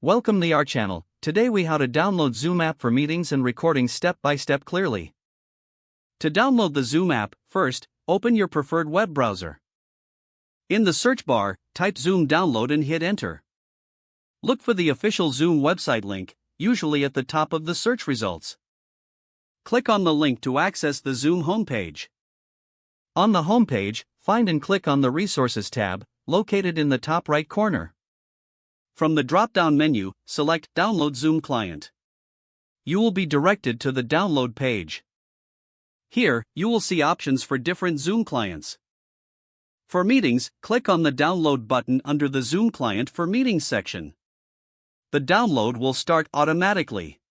Welcome to our channel. Today we how to download Zoom app for meetings and recording step by step clearly. To download the Zoom app, first, open your preferred web browser. In the search bar, type Zoom download and hit enter. Look for the official Zoom website link, usually at the top of the search results. Click on the link to access the Zoom homepage. On the homepage, find and click on the Resources tab, located in the top right corner. From the drop-down menu, select Download Zoom Client. You will be directed to the download page. Here, you will see options for different Zoom clients. For meetings, click on the Download button under the Zoom Client for Meetings section. The download will start automatically.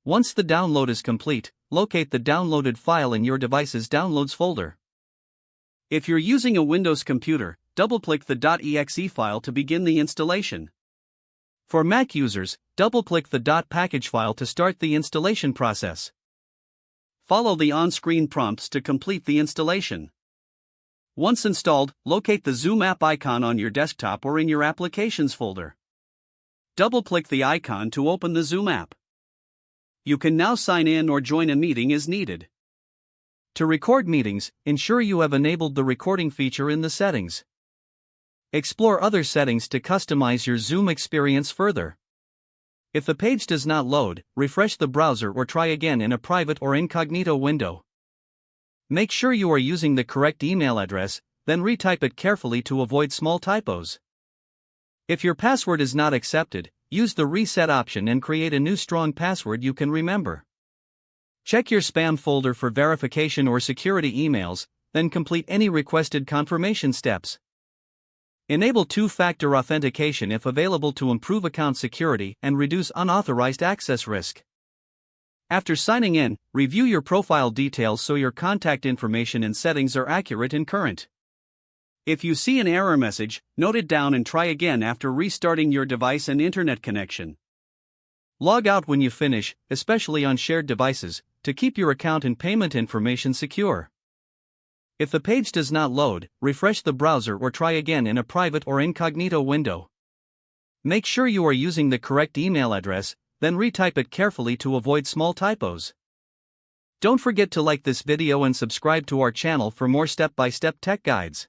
Once the download is complete, locate the downloaded file in your device's Downloads folder. If you're using a Windows computer, double-click the .exe file to begin the installation. For Mac users, double-click the .package file to start the installation process. Follow the on-screen prompts to complete the installation. Once installed, locate the Zoom app icon on your desktop or in your Applications folder. Double-click the icon to open the Zoom app. You can now sign in or join a meeting as needed. To record meetings, ensure you have enabled the recording feature in the settings. Explore other settings to customize your Zoom experience further. If the page does not load, refresh the browser or try again in a private or incognito window. Make sure you are using the correct email address, then retype it carefully to avoid small typos. If your password is not accepted, use the reset option and create a new strong password you can remember. Check your spam folder for verification or security emails, then complete any requested confirmation steps. Enable two-factor authentication if available to improve account security and reduce unauthorized access risk. After signing in, review your profile details so your contact information and settings are accurate and current. If you see an error message, note it down and try again after restarting your device and internet connection. Log out when you finish, especially on shared devices, to keep your account and payment information secure. If the page does not load, refresh the browser or try again in a private or incognito window. Make sure you are using the correct email address, then retype it carefully to avoid small typos. Don't forget to like this video and subscribe to our channel for more step-by-step tech guides.